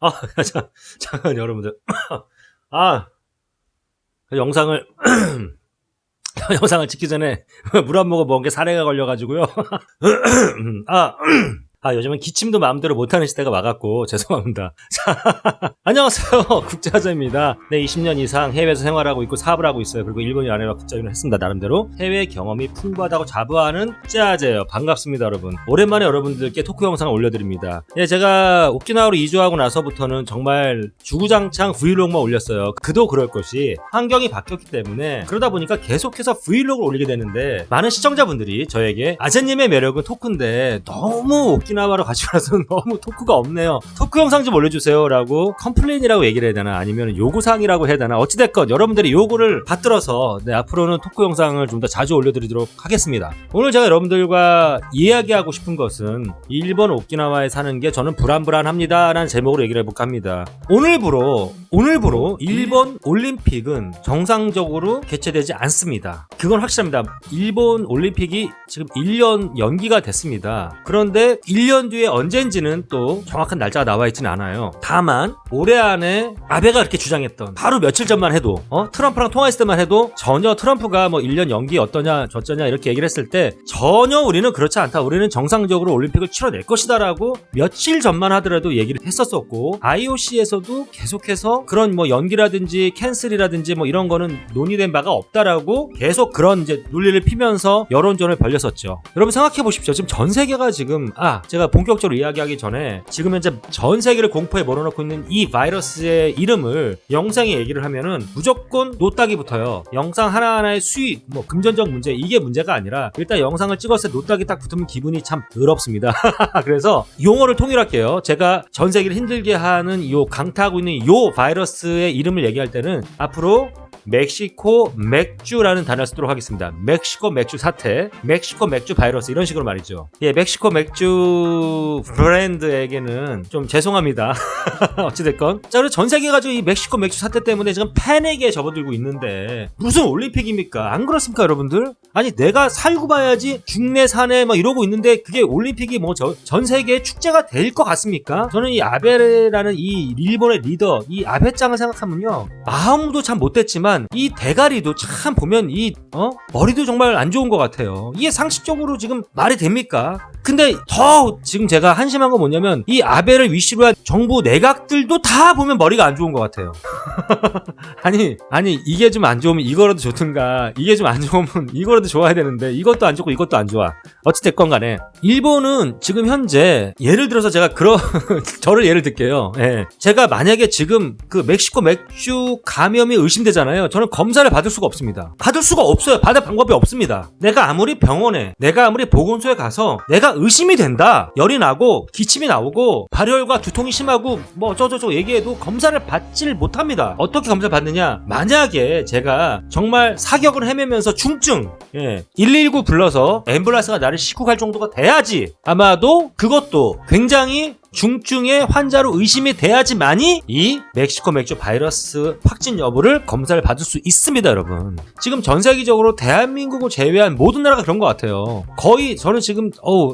아, 잠깐 여러분들. 아, 영상을 영상을 찍기 전에 물 한 모금 먹은 게 사례가 걸려가지고요. 요즘은 기침도 마음대로 못하는 시대가 와갖고 죄송합니다. 자, 안녕하세요. 국제화자입니다. 네, 20년 이상 해외에서 생활하고 있고 사업을 하고 있어요. 그리고 일본인 아내와 국제학위를 했습니다. 나름대로 해외 경험이 풍부하다고 자부하는 국제화자예요. 반갑습니다, 여러분. 오랜만에 여러분들께 토크 영상을 올려드립니다. 네, 제가 오키나와로 이주하고 나서부터는 정말 주구장창 브이로그만 올렸어요. 그도 그럴 것이 환경이 바뀌었기 때문에 그러다 보니까 계속해서 브이로그를 올리게 되는데 많은 시청자분들이 저에게 아재님의 매력은 토크인데 너무 오키나와로 가지고 와서 너무 토크가 없네요. 토크 영상 좀 올려주세요 라고 컴플레인이라고 얘기를 해야 되나 아니면 요구사항이라고 해야 되나 어찌됐건 여러분들이 요구를 받들어서 앞으로는 토크 영상을 좀 더 자주 올려드리도록 하겠습니다. 오늘 제가 여러분들과 이야기하고 싶은 것은 일본 오키나와에 사는 게 저는 불안불안합니다 라는 제목으로 얘기를 해볼까 합니다. 오늘부로 일본 올림픽은 정상적으로 개최되지 않습니다. 그건 확실합니다. 일본 올림픽이 지금 1년 연기가 됐습니다. 그런데 1년 뒤에 언젠지는 또 정확한 날짜가 나와 있지는 않아요. 다만 올해 안에 아베가 이렇게 주장했던 바로 며칠 전만 해도 트럼프랑 통화했을 때만 해도 전혀 트럼프가 뭐 1년 연기 어떠냐 저쩌냐 이렇게 얘기를 했을 때 전혀 우리는 그렇지 않다. 우리는 정상적으로 올림픽을 치러낼 것이다 라고 며칠 전만 하더라도 얘기를 했었었고 IOC에서도 계속해서 그런 뭐 연기라든지 캔슬이라든지 뭐 이런 거는 논의된 바가 없다라고 계속 그런 이제 논리를 피면서 여론전을 벌였었죠. 여러분 생각해 보십시오. 지금 전 세계가 지금 제가 본격적으로 이야기하기 전에 지금 현재 전 세계를 공포에 몰아넣고 있는 이 바이러스의 이름을 영상에 얘기를 하면은 무조건 노딱이 붙어요. 영상 하나하나의 수위, 뭐 금전적 문제 이게 문제가 아니라 일단 영상을 찍었을 때 노딱이 딱 붙으면 기분이 참 더럽습니다. 그래서 용어를 통일할게요. 제가 전 세계를 힘들게 하는 요 강타하고 있는 요 바이러스의 이름을 얘기할 때는 앞으로 멕시코 맥주라는 단어를 쓰도록 하겠습니다. 멕시코 맥주 사태, 멕시코 맥주 바이러스 이런 식으로 말이죠. 예, 멕시코 맥주 브랜드에게는 좀 죄송합니다. 어찌됐건 자, 그리고 전 세계가 지금 이 멕시코 맥주 사태 때문에 지금 패닉에 접어들고 있는데 무슨 올림픽입니까? 안 그렇습니까, 여러분들? 아니 내가 살고 봐야지 중내 산에 막 이러고 있는데 그게 올림픽이 뭐 전 세계의 축제가 될 것 같습니까? 저는 이 아베라는 이 일본의 리더 이 아베짱을 생각하면요 마음도 참 못됐지만 이 대가리도 참 보면 머리도 정말 안 좋은 것 같아요. 이게 상식적으로 지금 말이 됩니까? 근데 더 지금 제가 한심한 건 뭐냐면 이 아베를 위시로 한 정부 내각들도 다 보면 머리가 안 좋은 것 같아요. 아니 이게 좀 안 좋으면 이거라도 좋든가 이게 좀 안 좋으면 이거라도 좋아야 되는데 이것도 안 좋고 이것도 안 좋아. 어찌됐건 간에 일본은 지금 현재 예를 들어서 제가 저를 예를 들게요. 예. 제가 만약에 지금 그 멕시코 맥주 감염이 의심되잖아요. 저는 검사를 받을 수가 없습니다. 받을 수가 없어요. 받을 방법이 없습니다. 내가 아무리 병원에 내가 아무리 보건소에 가서 내가 의심이 된다. 열이 나고 기침이 나오고 발열과 두통이 심하고 뭐 어쩌고저쩌고 얘기해도 검사를 받지를 못합니다. 어떻게 검사를 받느냐? 만약에 제가 정말 사격을 헤매면서 중증 119 불러서 앰뷸런스가 나를 싣고 갈 정도가 돼야지 아마도 그것도 굉장히 중증의 환자로 의심이 돼야지만이 이 멕시코 맥주 바이러스 확진 여부를 검사를 받을 수 있습니다, 여러분. 지금 전 세계적으로 대한민국을 제외한 모든 나라가 그런 것 같아요. 거의 저는 지금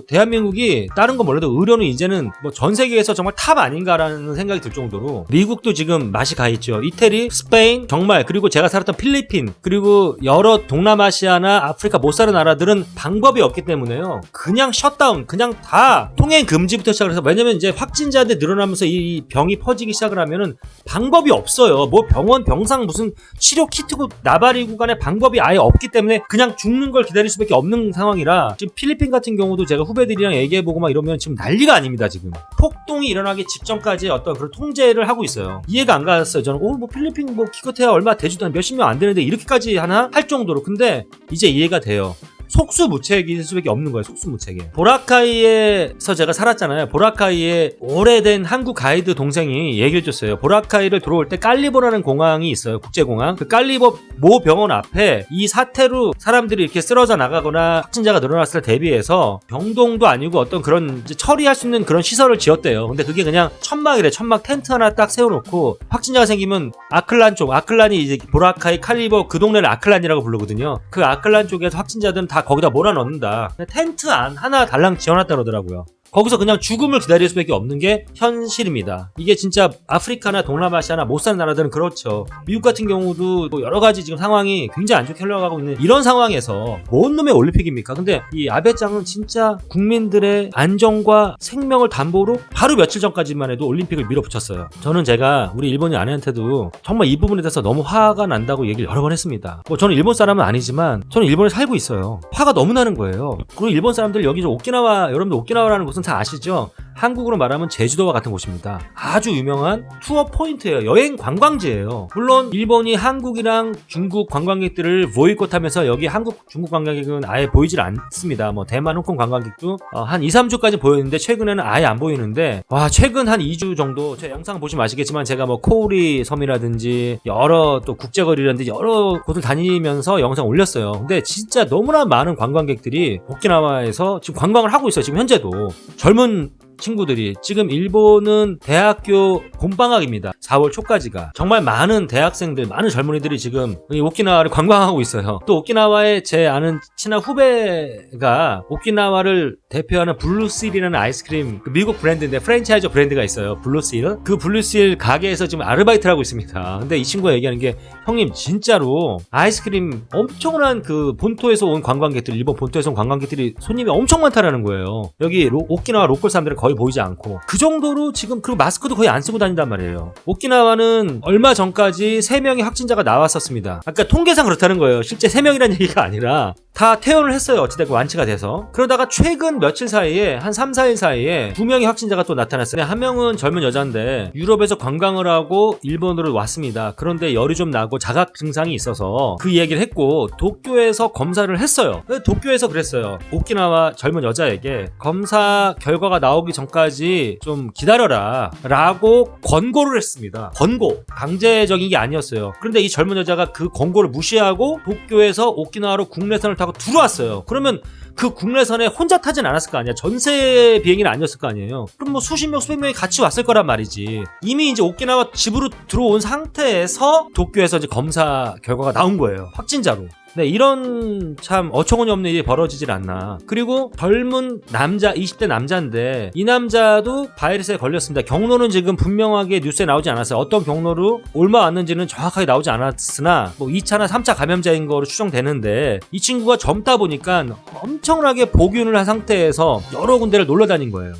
대한민국이 다른 건 몰라도 의료는 이제는 뭐 전 세계에서 정말 탑 아닌가라는 생각이 들 정도로 미국도 지금 맛이 가 있죠. 이태리, 스페인 정말 그리고 제가 살았던 필리핀 그리고 여러 동남아시아나 아프리카 못 사는 나라들은 방법이 없기 때문에요. 그냥 셧다운, 그냥 다 통행 금지부터 시작해서 왜냐면 이제 확진자들 늘어나면서 이 병이 퍼지기 시작을 하면은 방법이 없어요. 뭐 병상 무슨 치료 키트고 나발이고 간에 방법이 아예 없기 때문에 그냥 죽는 걸 기다릴 수밖에 없는 상황이라 지금 필리핀 같은 경우도 제가 후배들이랑 얘기해보고 막 이러면 지금 난리가 아닙니다. 지금 폭동이 일어나기 직전까지 어떤 그런 통제를 하고 있어요. 이해가 안 갔어요. 저는 뭐 필리핀 뭐 기껏해야 얼마 되지도 않 몇십 명 안 되는데 이렇게까지 하나 할 정도로. 근데 이제 이해가 돼요. 속수무책일 수밖에 없는 거예요. 속수무책에. 보라카이에서 제가 살았잖아요. 보라카이에 오래된 한국 가이드 동생이 얘기해줬어요. 보라카이를 들어올 때 깔리보라는 공항이 있어요. 국제공항. 그 깔리보 모 병원 앞에 이 사태로 사람들이 이렇게 쓰러져 나가거나 확진자가 늘어났을 때 대비해서 병동도 아니고 어떤 그런 이제 처리할 수 있는 그런 시설을 지었대요. 근데 그게 그냥 천막이래. 천막 텐트 하나 딱 세워놓고 확진자가 생기면 아클란 쪽, 아클란이 이제 보라카이 칼리보 그 동네를 아클란이라고 부르거든요. 그 아클란 쪽에서 확진자들은 다 거기다 몰아넣는다. 텐트 안 하나 달랑 지어놨다 그러더라고요. 거기서 그냥 죽음을 기다릴 수밖에 없는 게 현실입니다. 이게 진짜 아프리카나 동남아시아나 못 사는 나라들은 그렇죠. 미국 같은 경우도 뭐 여러 가지 지금 상황이 굉장히 안 좋게 흘러가고 있는 이런 상황에서 뭔 놈의 올림픽입니까? 근데 이 아베짱은 진짜 국민들의 안전과 생명을 담보로 바로 며칠 전까지만 해도 올림픽을 밀어붙였어요. 저는 제가 우리 일본인 아내한테도 정말 이 부분에 대해서 너무 화가 난다고 얘기를 여러 번 했습니다. 뭐 저는 일본 사람은 아니지만 저는 일본에 살고 있어요. 화가 너무 나는 거예요. 그리고 일본 사람들 여기 오키나와, 여러분들 오키나와라는 곳은 다 아시죠? 한국으로 말하면 제주도와 같은 곳입니다. 아주 유명한 투어 포인트예요. 여행 관광지예요. 물론 일본이 한국이랑 중국 관광객들을 보이콧하면서 여기 한국, 중국 관광객은 아예 보이질 않습니다. 뭐 대만, 홍콩 관광객도 한 2, 3주까지 보였는데 최근에는 아예 안 보이는데 최근 한 2주 정도 제 영상 보시면 아시겠지만 제가 뭐 코우리 섬이라든지 여러 또 국제거리라든지 여러 곳을 다니면서 영상 올렸어요. 근데 진짜 너무나 많은 관광객들이 오키나와에서 지금 관광을 하고 있어요. 지금 현재도 젊은 친구들이 지금 일본은 대학교 봄방학입니다. 4월 초까지가 정말 많은 대학생들, 많은 젊은이들이 지금 오키나와를 관광하고 있어요. 또 오키나와에 제 아는 친한 후배가 오키나와를 대표하는 블루실이라는 아이스크림 미국 브랜드인데 프랜차이즈 브랜드가 있어요. 블루실. 그 블루실 가게에서 지금 아르바이트를 하고 있습니다. 근데 이 친구가 얘기하는 게 형님 진짜로 아이스크림 엄청난 그 본토에서 온 관광객들, 일본 본토에서 온 관광객들이 손님이 엄청 많다라는 거예요. 여기 오키나와 로컬 사람들은 거의 보이지 않고 그 정도로 지금 그리고 마스크도 거의 안 쓰고 다닌단 말이에요. 오키나와는 얼마 전까지 3명의 확진자가 나왔었습니다. 아까 통계상 그렇다는 거예요. 실제 3명이라는 얘기가 아니라 다 퇴원을 했어요. 어찌됐건 완치가 돼서. 그러다가 최근 며칠 사이에 한 3, 4일 사이에 2명의 확진자가 또 나타났어요. 한 명은 젊은 여자인데 유럽에서 관광을 하고 일본으로 왔습니다. 그런데 열이 좀 나고 자각 증상이 있어서 그 얘기를 했고 도쿄에서 검사를 했어요. 도쿄에서 그랬어요. 오키나와 젊은 여자에게 검사 결과가 나오기 전까지 좀 기다려라 라고 권고를 했습니다. 권고. 강제적인 게 아니었어요. 그런데 이 젊은 여자가 그 권고를 무시하고 도쿄에서 오키나와로 국내선을 타고 들어왔어요. 그러면 그 국내선에 혼자 타진 않았을 거 아니야. 전세 비행기는 아니었을 거 아니에요. 그럼 뭐 수십 명, 수백 명이 같이 왔을 거란 말이지. 이미 이제 오키나와 집으로 들어온 상태에서 도쿄에서 이제 검사 결과가 나온 거예요. 확진자로. 네, 이런 참 어처구니 없는 일이 벌어지질 않나. 그리고 젊은 남자, 20대 남자인데 이 남자도 바이러스에 걸렸습니다. 경로는 지금 분명하게 뉴스에 나오지 않았어요. 어떤 경로로 얼마 왔는지는 정확하게 나오지 않았으나 뭐 2차나 3차 감염자인 거로 추정되는데 이 친구가 젊다 보니까 엄청나게 복균을 한 상태에서 여러 군데를 놀러 다닌 거예요.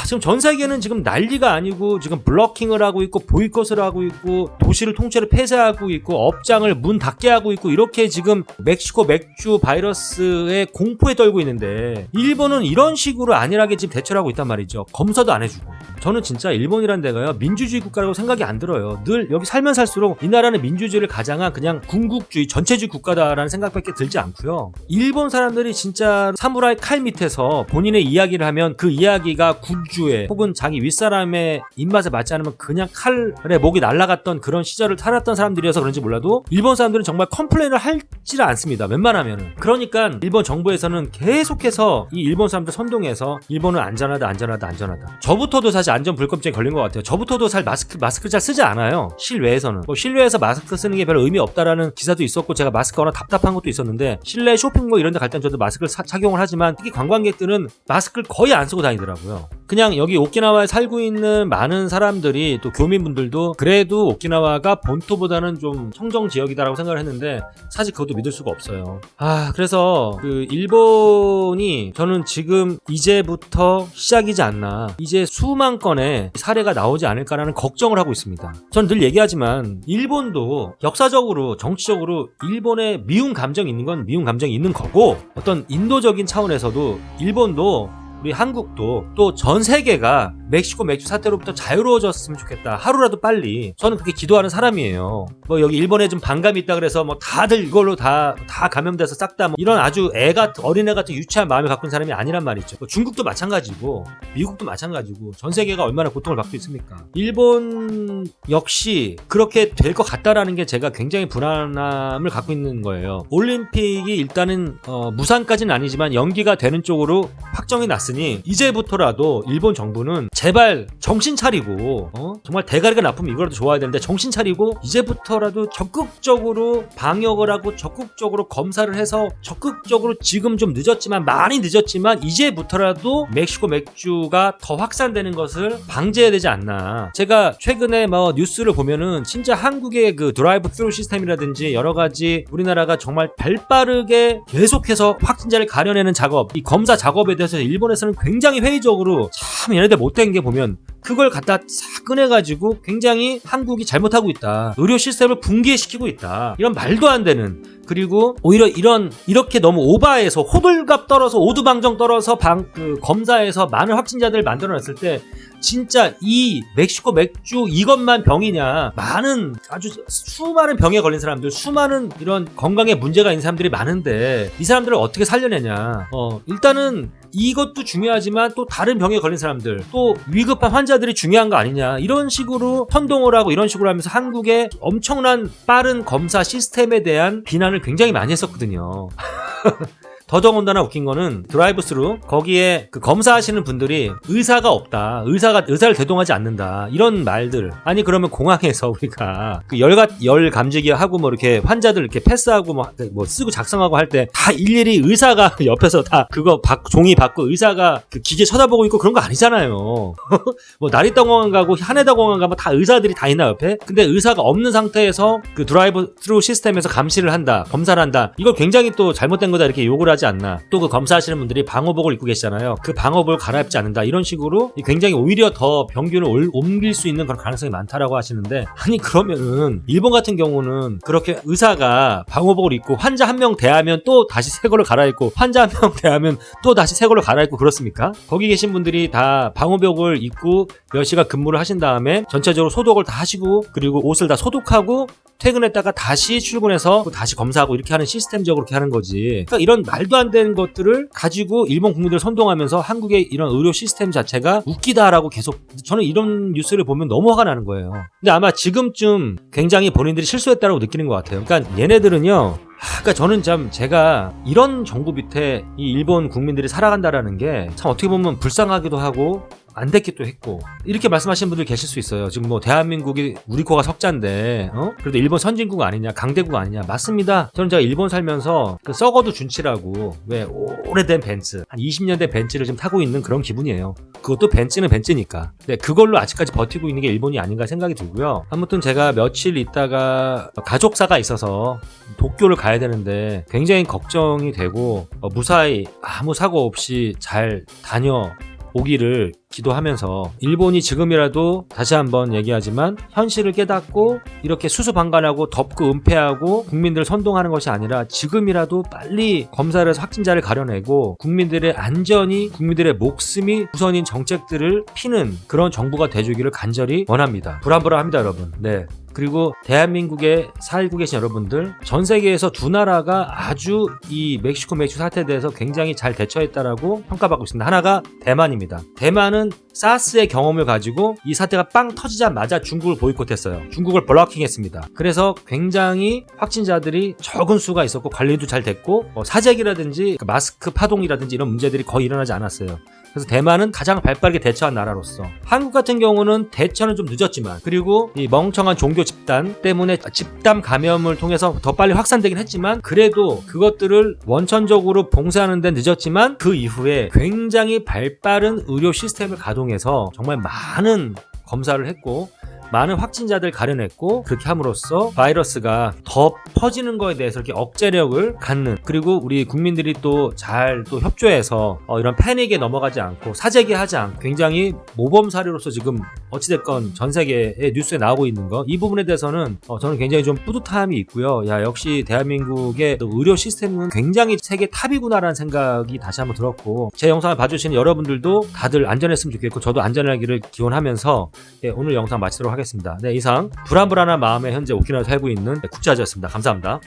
지금 전 세계는 지금 난리가 아니고 지금 블러킹을 하고 있고 보이콧을 하고 있고 도시를 통째로 폐쇄하고 있고 업장을 문 닫게 하고 있고 이렇게 지금 멕시코 맥주 바이러스에 공포에 떨고 있는데 일본은 이런 식으로 안일하게 지금 대처를 하고 있단 말이죠. 검사도 안 해주고. 저는 진짜 일본이란 데가요 민주주의 국가라고 생각이 안 들어요. 늘 여기 살면 살수록 이 나라는 민주주의를 가장한 그냥 군국주의 전체주의 국가다라는 생각밖에 들지 않고요. 일본 사람들이 진짜 사무라이 칼 밑에서 본인의 이야기를 하면 그 이야기가 군주의 혹은 자기 윗사람의 입맛에 맞지 않으면 그냥 칼에 목이 날아갔던 그런 시절을 살았던 사람들이어서 그런지 몰라도 일본 사람들은 정말 컴플레인을 하지를 않습니다. 웬만하면은. 그러니까 일본 정부에서는 계속해서 이 일본 사람들 선동해서 일본은 안전하다. 저부터도 사실 안전 불감증에 걸린 것 같아요. 저부터도 사실 마스크 잘 쓰지 않아요. 실외에서는. 뭐 실외에서 마스크 쓰는 게 별 의미 없다라는 기사도 있었고 제가 마스크가 워낙 답답한 것도 있었는데 실내 쇼핑몰 이런 데 갈 땐 저도 마스크를 착용을 하지만 특히 관광객들은 마스크를 거의 안 쓰고 다니더라고요. 그냥 여기 오키나와에 살고 있는 많은 사람들이 또 교민분들도 그래도 오키나와가 본토보다는 좀 청정 지역이다라고 생각을 했는데 사실 그것도 믿을 수가 없어요. 그래서 그 일본이 저는 지금 이제부터 시작이지 않나. 이제 수만 건의 사례가 나오지 않을까라는 걱정을 하고 있습니다. 저는 늘 얘기하지만 일본도 역사적으로 정치적으로 일본에 미운 감정이 있는 건 미운 감정이 있는 거고 어떤 인도적인 차원에서도 일본도 우리 한국도 또 전 세계가 멕시코 맥주 사태로부터 자유로워졌으면 좋겠다. 하루라도 빨리. 저는 그렇게 기도하는 사람이에요. 뭐 여기 일본에 좀 반감이 있다 그래서 뭐 다들 이걸로 다 감염돼서 싹 다 뭐 이런 아주 어린애 같은 유치한 마음을 갖고 있는 사람이 아니란 말이죠. 뭐 중국도 마찬가지고 미국도 마찬가지고 전 세계가 얼마나 고통을 받고 있습니까? 일본 역시 그렇게 될 것 같다라는 게 제가 굉장히 불안함을 갖고 있는 거예요. 올림픽이 일단은 무산까지는 아니지만 연기가 되는 쪽으로 확정이 났을 왔으니 이제부터라도 일본 정부는 제발 정신 차리고 정말 대가리가 나쁘면 이거라도 좋아야 되는데 정신 차리고 이제부터라도 적극적으로 방역을 하고 적극적으로 검사를 해서 적극적으로 지금 좀 늦었지만 많이 늦었지만 이제부터라도 멕시코 맥주가 더 확산되는 것을 방지해야 되지 않나. 제가 최근에 뭐 뉴스를 보면은 진짜 한국의 그 드라이브 스루 시스템이라든지 여러 가지 우리나라가 정말 발빠르게 계속해서 확진자를 가려내는 작업, 이 검사 작업에 대해서 일본에서는 굉장히 회의적으로 참 얘네들 못된 게 보면 그걸 갖다 싹 꺼내가지고 굉장히 한국이 잘못하고 있다. 의료 시스템을 붕괴시키고 있다. 이런 말도 안 되는. 그리고 오히려 이렇게 너무 오바해서 호들갑 떨어서 오두방정 떨어서 검사에서 많은 확진자들을 만들어냈을 때 진짜 이 멕시코 맥주 이것만 병이냐. 많은 아주 수많은 병에 걸린 사람들, 수많은 이런 건강에 문제가 있는 사람들이 많은데 이 사람들을 어떻게 살려내냐. 일단은 이것도 중요하지만 또 다른 병에 걸린 사람들, 또 위급한 환자들이 중요한 거 아니냐. 이런 식으로 선동을 하고 이런 식으로 하면서 한국의 엄청난 빠른 검사 시스템에 대한 비난을 굉장히 많이 했었거든요. 더더군다나 웃긴 거는 드라이브 스루 거기에 그 검사하시는 분들이 의사가 없다. 의사를 대동하지 않는다. 이런 말들. 아니 그러면 공항에서 우리가 그 열 감지기 하고 뭐 이렇게 환자들 이렇게 패스하고 뭐 쓰고 작성하고 할 때 다 일일이 의사가 옆에서 다 그거 종이 받고 의사가 그 기계 쳐다보고 있고 그런 거 아니잖아요. 뭐 나리타 공항 가고 하네다 공항 가면 다 의사들이 다 있나 옆에? 근데 의사가 없는 상태에서 그 드라이브 스루 시스템에서 감시를 한다. 검사를 한다. 이걸 굉장히 또 잘못된 거다 이렇게 욕을 하지 않나. 또 그 검사하시는 분들이 방호복을 입고 계시잖아요. 그 방호복을 갈아입지 않는다. 이런 식으로 굉장히 오히려 더 병균을 옮길 수 있는 그런 가능성이 많다라고 하시는데 아니 그러면은 일본 같은 경우는 그렇게 의사가 방호복을 입고 환자 한 명 대하면 또 다시 새 걸로 갈아입고 환자 한 명 대하면 또 다시 새 걸로 갈아입고 그렇습니까? 거기 계신 분들이 다 방호복을 입고 몇 시간 근무를 하신 다음에 전체적으로 소독을 다 하시고 그리고 옷을 다 소독하고 퇴근했다가 다시 출근해서 다시 검사하고 이렇게 하는 시스템적으로 이렇게 하는 거지. 그러니까 이런 말도 안 되는 것들을 가지고 일본 국민들을 선동하면서 한국의 이런 의료 시스템 자체가 웃기다라고 계속 저는 이런 뉴스를 보면 너무 화가 나는 거예요. 근데 아마 지금쯤 굉장히 본인들이 실수했다고 느끼는 것 같아요. 그러니까 얘네들은요. 그러니까 저는 참 제가 이런 정부 밑에 이 일본 국민들이 살아간다라는 게 참 어떻게 보면 불쌍하기도 하고 안 됐기도 했고 이렇게 말씀하시는 분들 계실 수 있어요. 지금 뭐 대한민국이 우리 코가 석자인데 그래도 일본 선진국 아니냐 강대국 아니냐. 맞습니다. 저는 제가 일본 살면서 그 썩어도 준치라고 왜 오래된 벤츠 한 20년 된 벤츠를 지금 타고 있는 그런 기분이에요. 그것도 벤츠는 벤츠니까. 근데 그걸로 아직까지 버티고 있는 게 일본이 아닌가 생각이 들고요. 아무튼 제가 며칠 있다가 가족사가 있어서 도쿄를 가야 되는데 굉장히 걱정이 되고 무사히 아무 사고 없이 잘 다녀오기를 기도하면서 일본이 지금이라도 다시 한번 얘기하지만 현실을 깨닫고 이렇게 수수방관하고 덮고 은폐하고 국민들을 선동하는 것이 아니라 지금이라도 빨리 검사를 해서 확진자를 가려내고 국민들의 안전이 국민들의 목숨이 우선인 정책들을 피는 그런 정부가 돼주기를 간절히 원합니다. 불안불안합니다 여러분. 네. 그리고 대한민국에 살고 계신 여러분들 전 세계에서 두 나라가 아주 이 멕시코 맥주 사태에 대해서 굉장히 잘 대처했다라고 평가받고 있습니다. 하나가 대만입니다. 대만은 사스의 경험을 가지고 이 사태가 빵 터지자마자 중국을 보이콧했어요. 중국을 블러킹했습니다. 그래서 굉장히 확진자들이 적은 수가 있었고 관리도 잘 됐고 사재기라든지 마스크 파동이라든지 이런 문제들이 거의 일어나지 않았어요. 그래서 대만은 가장 발빠르게 대처한 나라로서 한국 같은 경우는 대처는 좀 늦었지만 그리고 이 멍청한 종교 집단 때문에 집단 감염을 통해서 더 빨리 확산되긴 했지만 그래도 그것들을 원천적으로 봉쇄하는 데는 늦었지만 그 이후에 굉장히 발빠른 의료 시스템을 가동해서 정말 많은 검사를 했고 많은 확진자들 가려냈고 그렇게 함으로써 바이러스가 더 퍼지는 거에 대해서 이렇게 억제력을 갖는 그리고 우리 국민들이 또 잘 또 협조해서 이런 패닉에 넘어가지 않고 사재기하지 않고 굉장히 모범 사례로서 지금 어찌됐건 전 세계의 뉴스에 나오고 있는 거 이 부분에 대해서는 저는 굉장히 좀 뿌듯함이 있고요. 야 역시 대한민국의 의료 시스템은 굉장히 세계 탑이구나라는 생각이 다시 한번 들었고 제 영상을 봐주시는 여러분들도 다들 안전했으면 좋겠고 저도 안전하기를 기원하면서 오늘 영상 마치도록 하겠습니다. 네, 이상 불안불안한 마음에 현재 오키나와에 살고 있는 국자지였습니다. 감사합니다.